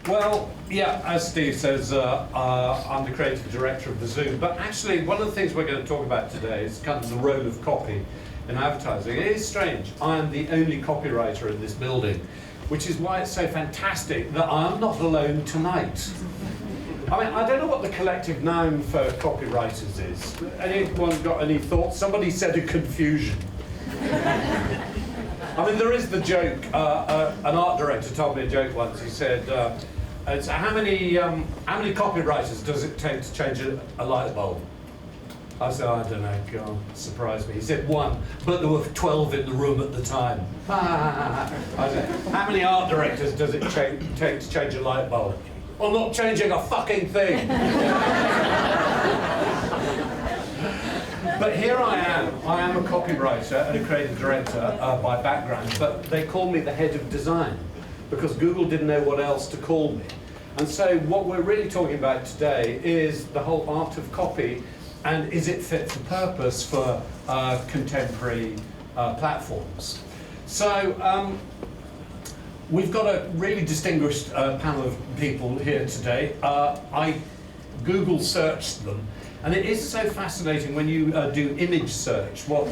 Well, yeah, as Steve says, I'm the creative director of the Zoom, but actually one of the things we're going to talk about today is kind of the role of copy in advertising. It is strange. I am the only copywriter in this building, which is why it's so fantastic that I'm not alone tonight. I mean, I don't know what the collective noun for copywriters is. Anyone got any thoughts? Somebody said a confusion. I mean, there is the joke. An art director told me a joke once. He said, it's, how many copywriters does it take to change a light bulb? I said, I don't know, God, surprised me. He said 1, but there were 12 in the room at the time. I said, how many art directors does it take to change a light bulb? I'm not changing a fucking thing. But here I am a copywriter and a creative director by background, but they call me the head of design because Google didn't know what else to call me. And so what we're really talking about today is the whole art of copy and is it fit for purpose for contemporary platforms. So we've got a really distinguished panel of people here today. I Google searched them. And it is so fascinating when you do image search, what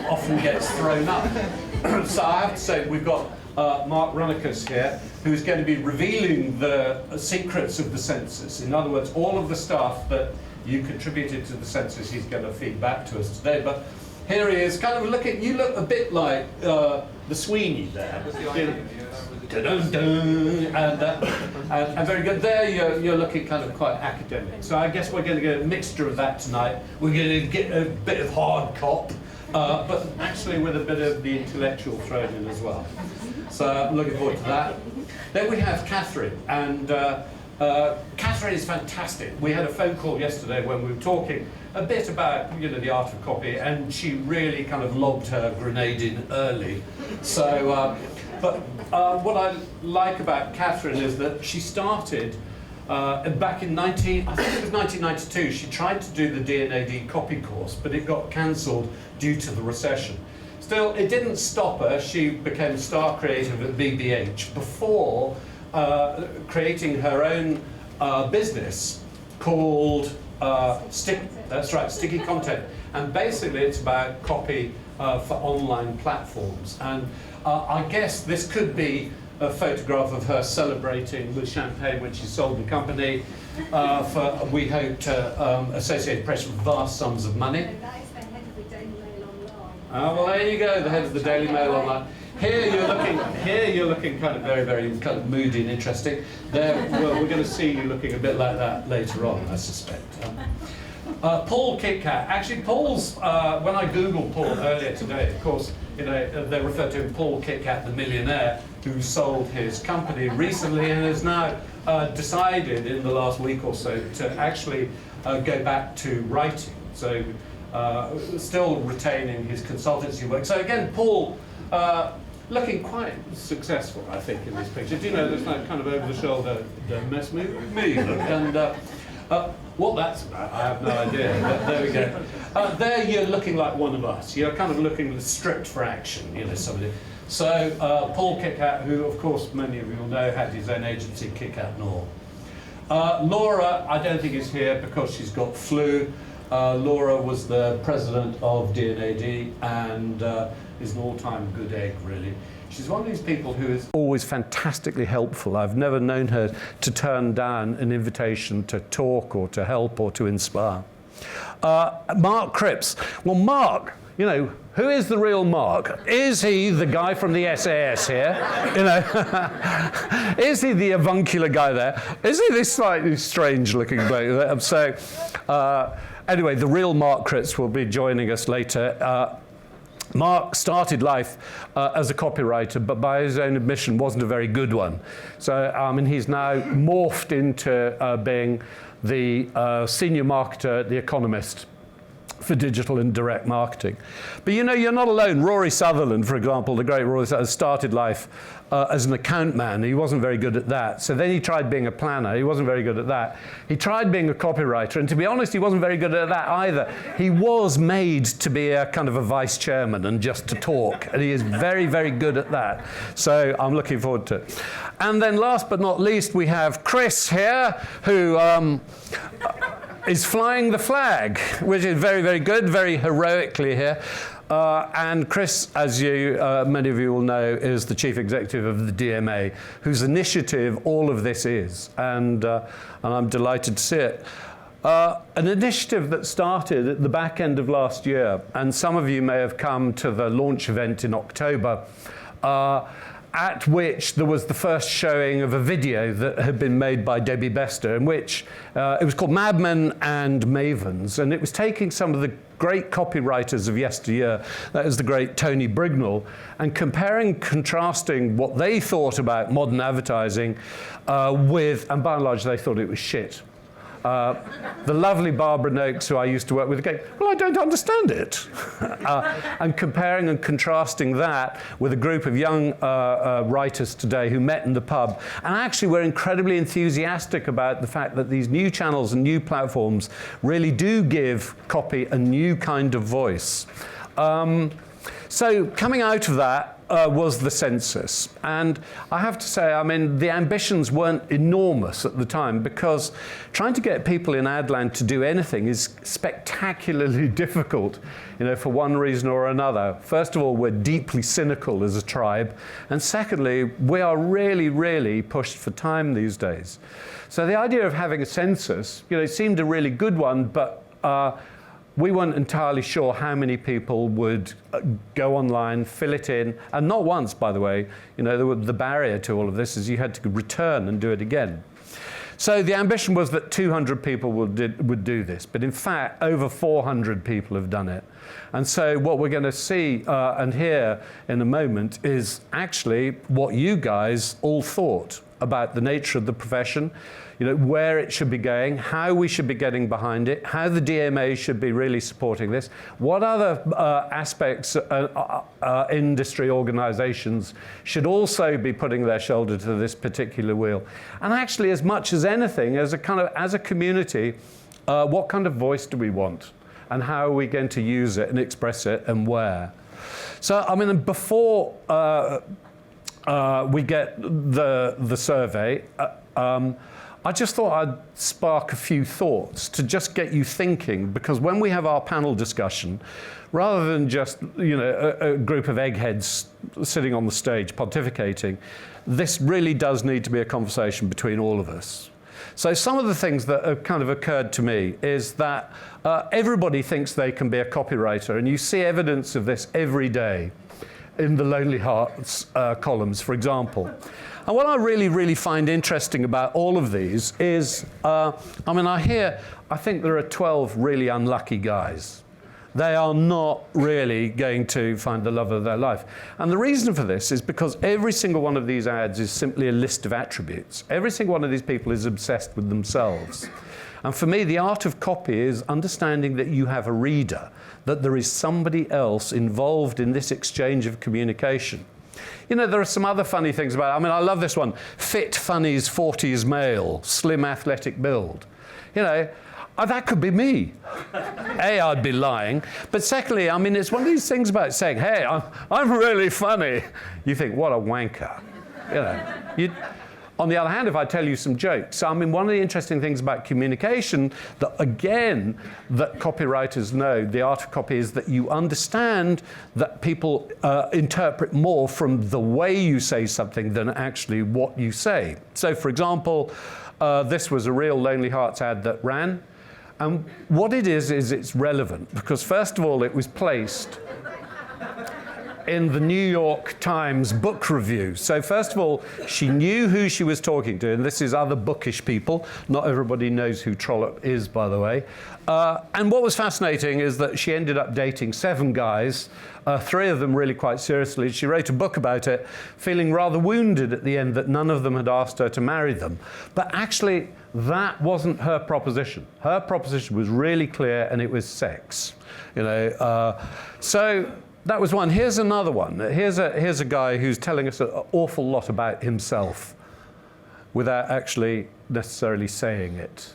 often gets thrown up. So I have to say, we've got Mark Ritz here, who's going to be revealing the secrets of the census. In other words, all of the stuff that you contributed to the census, he's going to feed back to us today. But here he is, kind of looking, you look a bit like the Sweeney there. And very good. There you're looking kind of quite academic. So I guess we're going to get a mixture of that tonight. We're going to get a bit of hard cop, but actually with a bit of the intellectual thrown in as well. So I'm looking forward to that. Then we have Catherine, and Catherine is fantastic. We had a phone call yesterday when we were talking a bit about the art of copy, and she really kind of lobbed her grenade in early. So. But what I like about Catherine is that she started back in I think it was 1992. She tried to do the D&AD copy course, but it got cancelled due to the recession. Still, it didn't stop her. She became star creative at BBH before creating her own business called Sticky Content. And basically, it's about copy for online platforms. And I guess this could be a photograph of her celebrating with champagne when she sold the company for, we hope, to Associated Press with vast sums of money. That is the head of the Daily Mail Online. Well, there you go, the head of the Daily Mail Online. Here you're looking kind of very, very kind of moody and interesting. There, well, we're going to see you looking a bit like that later on, I suspect. Paul KitKat. Actually, Paul's, when I Googled Paul earlier today, of course, they refer to him, Paul KitKat, the millionaire, who sold his company recently and has now decided in the last week or so to actually go back to writing. So still retaining his consultancy work. So again, Paul, looking quite successful, I think, in this picture. Do you know, there's that kind of over-the-shoulder mess me look, and what that's about, I have no idea, but there we go. There you're looking like one of us. You're kind of looking stripped for action, somebody. So Paul KitKat, who of course many of you will know, had his own agency, KitKat Nor. Laura, I don't think is here because she's got flu. Laura was the president of D&AD and is an all-time good egg, really. She's one of these people who is always fantastically helpful. I've never known her to turn down an invitation to talk or to help or to inspire. Mark Ritz. Well, Mark, who is the real Mark? Is he the guy from the SAS here? Is he the avuncular guy there? Is he this slightly strange-looking bloke? So, anyway, the real Mark Ritz will be joining us later. Mark started life as a copywriter, but by his own admission wasn't a very good one. So he's now morphed into being the senior marketer at The Economist. for digital and direct marketing. But you know, you're not alone. Rory Sutherland, for example, the great Rory Sutherland, started life as an account man. He wasn't very good at that. So then he tried being a planner. He wasn't very good at that. He tried being a copywriter. And to be honest, he wasn't very good at that either. He was made to be a kind of a vice chairman and just to talk. And he is very, very good at that. So I'm looking forward to it. And then last but not least, we have Chris here, who is flying the flag, which is very, very good, very heroically here. And Chris, as many of you will know, is the chief executive of the DMA, whose initiative all of this is. And I'm delighted to see it. An initiative that started at the back end of last year, and some of you may have come to the launch event in October, at which there was the first showing of a video that had been made by Debbie Bester, in which it was called Madmen and Mavens, and it was taking some of the great copywriters of yesteryear, that is the great Tony Brignall, and comparing, contrasting what they thought about modern advertising with, and by and large they thought it was shit. The lovely Barbara Noakes, who I used to work with, again, well, I don't understand it. And comparing and contrasting that with a group of young writers today who met in the pub, and actually were incredibly enthusiastic about the fact that these new channels and new platforms really do give copy a new kind of voice. So coming out of that was the Census. And I have to say, I mean, the ambitions weren't enormous at the time, because trying to get people in Adland to do anything is spectacularly difficult, you know, for one reason or another. First of all, we're deeply cynical as a tribe. And secondly, we are really, really pushed for time these days. So the idea of having a census, you know, seemed a really good one, but we weren't entirely sure how many people would go online, fill it in, and not once, by the way. You know, the barrier to all of this is you had to return and do it again. So the ambition was that 200 people would do this, but in fact, over 400 people have done it. And so what we're going to see and hear in a moment is actually what you guys all thought about the nature of the profession, you know, where it should be going, how we should be getting behind it, how the DMA should be really supporting this, what other aspects industry organizations should also be putting their shoulder to this particular wheel. And actually, as much as anything, as a community, what kind of voice do we want? And how are we going to use it and express it, and where? So, I mean, before we get the survey, I just thought I'd spark a few thoughts to just get you thinking, because when we have our panel discussion, rather than just, you know, a group of eggheads sitting on the stage pontificating, this really does need to be a conversation between all of us. So some of the things that have kind of occurred to me is that everybody thinks they can be a copywriter, and you see evidence of this every day in the Lonely Hearts columns, for example. And what I really, really find interesting about all of these is, I mean, I think there are 12 really unlucky guys. They are not really going to find the love of their life. And the reason for this is because every single one of these ads is simply a list of attributes. Every single one of these people is obsessed with themselves. And for me, the art of copy is understanding that you have a reader, that there is somebody else involved in this exchange of communication. You know, there are some other funny things about it. I mean, I love this one. Fit, funnies, 40s male, slim, athletic build. You know, that could be me. A, I'd be lying. But secondly, I mean, it's one of these things about saying, hey, I'm really funny. You think, what a wanker. You know, on the other hand, if I tell you some jokes, I mean, one of the interesting things about communication that, again, that copywriters know, the art of copy, is that you understand that people interpret more from the way you say something than actually what you say. So, for example, this was a real Lonely Hearts ad that ran. And what it is it's relevant, because first of all, it was placed in the New York Times book review. So first of all, she knew who she was talking to, and this is other bookish people. Not everybody knows who Trollope is, by the way. And what was fascinating is that she ended up dating 7 guys, 3 of them really quite seriously. She wrote a book about it, feeling rather wounded at the end that none of them had asked her to marry them. But actually, That wasn't her proposition. Her proposition was really clear, and it was sex. You know, so that was one. Here's another one. Here's a guy who's telling us an awful lot about himself without actually necessarily saying it.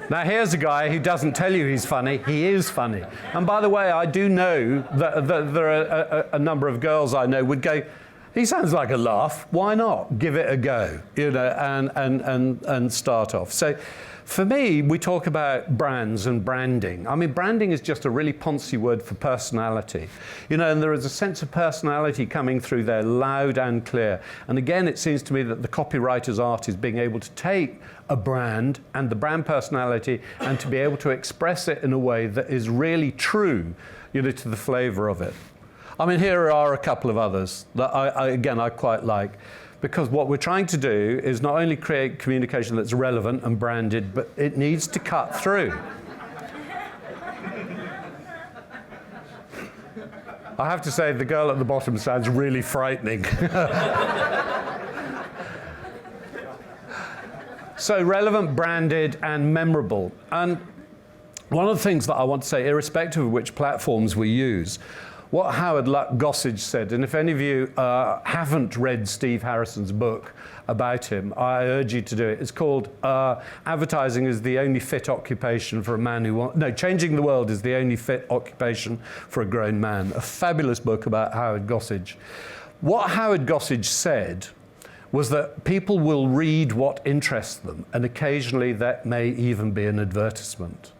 Now here's a guy who doesn't tell you he's funny. He is funny. And by the way, I do know that there are a number of girls I know would go, he sounds like a laugh. Why not? Give it a go, you know, and start off. So for me, we talk about brands and branding. I mean, branding is just a really poncy word for personality. You know, and there is a sense of personality coming through there, loud and clear. And again, it seems to me that the copywriter's art is being able to take a brand and the brand personality and to be able to express it in a way that is really true, you know, to the flavor of it. I mean, here are a couple of others that I quite like, because what we're trying to do is not only create communication that's relevant and branded, but it needs to cut through. I have to say, the girl at the bottom sounds really frightening. So relevant, branded, and memorable. And one of the things that I want to say, irrespective of which platforms we use, what Howard Gossage said, and if any of you haven't read Steve Harrison's book about him, I urge you to do it. It's called Advertising is the Only Fit Occupation for a Man Who Wants... No, Changing the World is the Only Fit Occupation for a Grown Man. A fabulous book about Howard Gossage. What Howard Gossage said was that people will read what interests them, and occasionally that may even be an advertisement.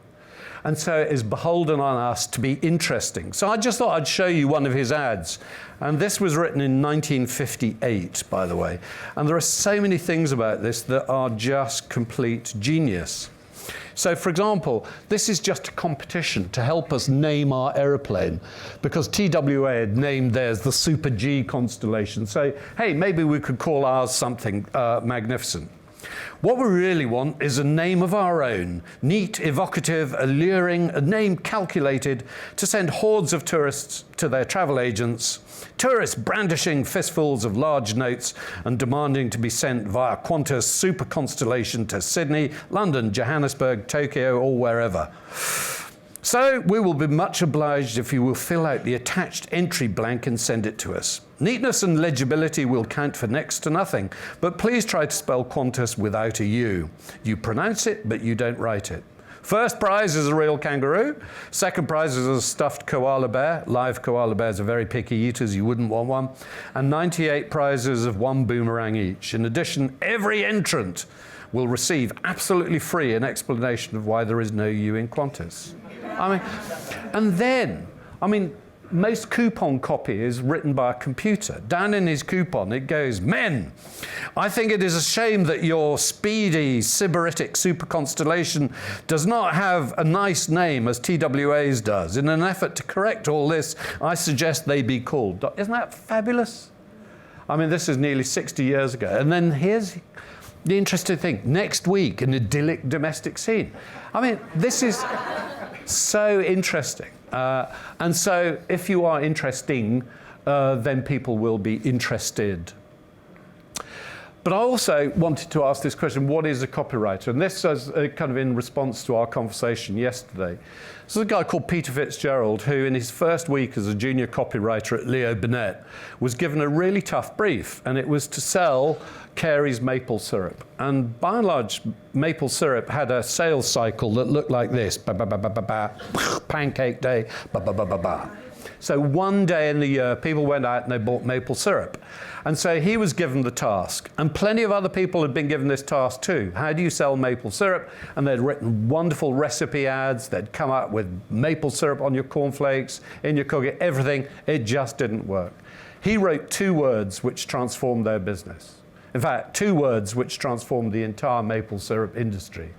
And so it is beholden on us to be interesting. So I just thought I'd show you one of his ads. And this was written in 1958, by the way. And there are so many things about this that are just complete genius. So, for example, this is just a competition to help us name our aeroplane, because TWA had named theirs the Super G constellation. So, hey, maybe we could call ours something magnificent. What we really want is a name of our own, neat, evocative, alluring, a name calculated to send hordes of tourists to their travel agents, tourists brandishing fistfuls of large notes and demanding to be sent via Qantas super constellation to Sydney, London, Johannesburg, Tokyo, or wherever. So we will be much obliged if you will fill out the attached entry blank and send it to us. Neatness and legibility will count for next to nothing, but please try to spell Qantas without a U. You pronounce it, but you don't write it. First prize is a real kangaroo. Second prize is a stuffed koala bear. Live koala bears are very picky eaters, you wouldn't want one. And 98 prizes of one boomerang each. In addition, every entrant will receive absolutely free an explanation of why there is no U in Qantas. And then, most coupon copy is written by a computer. Down in his coupon, it goes, "Men, I think it is a shame that your speedy Sybaritic super constellation does not have a nice name as TWA's does. In an effort to correct all this, I suggest they be called." Isn't that fabulous? This is nearly 60 years ago. And then here's the interesting thing. Next week, an idyllic domestic scene. This is so interesting. And so if you are interesting, then people will be interested. But I also wanted to ask this question, what is a copywriter? And this is kind of in response to our conversation yesterday. This is a guy called Peter Fitzgerald, who in his first week as a junior copywriter at Leo Burnett was given a really tough brief, and it was to sell Carey's maple syrup. And by and large, maple syrup had a sales cycle that looked like this. Ba, ba, ba, ba, ba, ba. Pancake day, ba, ba, ba, ba, ba. So one day in the year, people went out and they bought maple syrup. And so he was given the task. And plenty of other people had been given this task too. How do you sell maple syrup? And they'd written wonderful recipe ads. They'd come up with maple syrup on your cornflakes, in your cookie, everything. It just didn't work. He wrote 2 words which transformed their business. In fact, 2 words which transformed the entire maple syrup industry.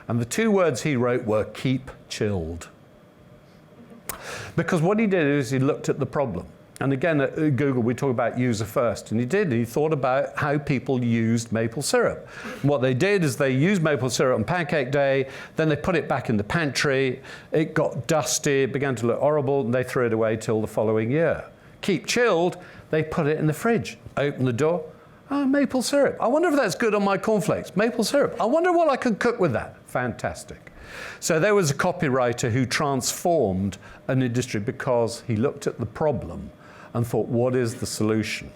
And the 2 words he wrote were "keep chilled." Because what he did is he looked at the problem. And again, at Google, we talk about user first. And he did. He thought about how people used maple syrup. And what they did is they used maple syrup on Pancake Day, then they put it back in the pantry. It got dusty, it began to look horrible, and they threw it away till the following year. Keep chilled, they put it in the fridge. Open the door, maple syrup. I wonder if that's good on my cornflakes. Maple syrup. I wonder what I could cook with that. Fantastic. So there was a copywriter who transformed an industry because he looked at the problem and thought, what is the solution?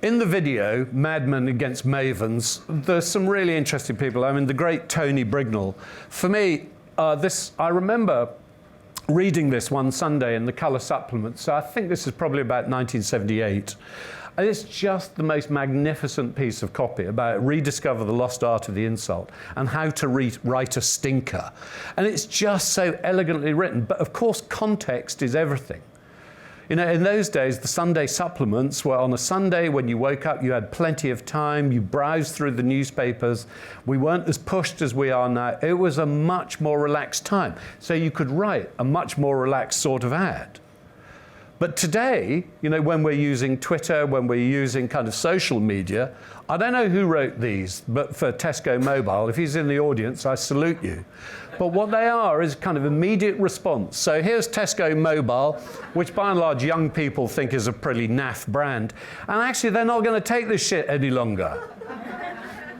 In the video, Madmen Against Mavens, there's some really interesting people. I mean, the great Tony Brignall. For me, I remember reading this one Sunday in the colour supplement, so I think this is probably about 1978. And it's just the most magnificent piece of copy about rediscover the lost art of the insult and how to write a stinker. And it's just so elegantly written, but of course context is everything. You know, in those days, the Sunday supplements were on a Sunday when you woke up, you had plenty of time, you browsed through the newspapers. We weren't as pushed as we are now. It was a much more relaxed time. So you could write a much more relaxed sort of ad. But today, you know, when we're using Twitter, when we're using kind of social media, I don't know who wrote these, but for Tesco Mobile, if he's in the audience, I salute you. But what they are is kind of immediate response. So here's Tesco Mobile, which by and large young people think is a pretty naff brand. And actually, they're not going to take this shit any longer.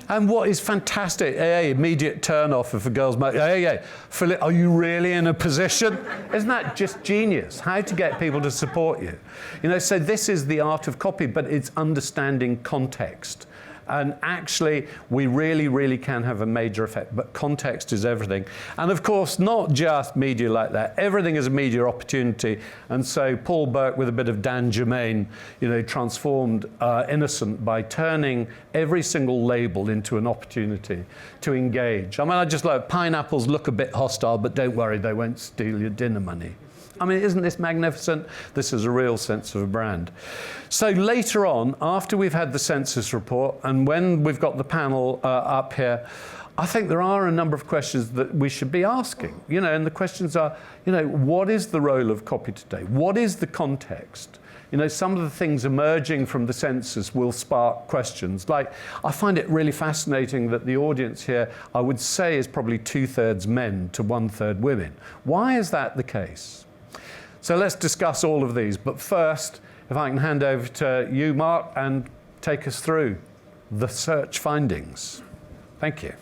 And what is fantastic, immediate turn off if a girl's, Philip, are you really in a position? Isn't that just genius? How to get people to support you. You know, so this is the art of copy, but it's understanding context. And actually, we really, really can have a major effect, but context is everything. And of course, not just media like that. Everything is a media opportunity. And so Paul Burke, with a bit of Dan Germain, you know, transformed Innocent by turning every single label into an opportunity to engage. I mean, I just like, pineapples look a bit hostile, but don't worry, they won't steal your dinner money. I mean, isn't this magnificent? This is a real sense of a brand. So later on, after we've had the census report, and when we've got the panel up here, I think there are a number of questions that we should be asking. You know, and the questions are, you know, what is the role of copy today? What is the context? You know, some of the things emerging from the census will spark questions. Like, I find it really fascinating that the audience here, I would say, is probably 2/3 men to 1/3 women. Why is that the case? So let's discuss all of these. But first, if I can hand over to you, Mark, and take us through the search findings. Thank you.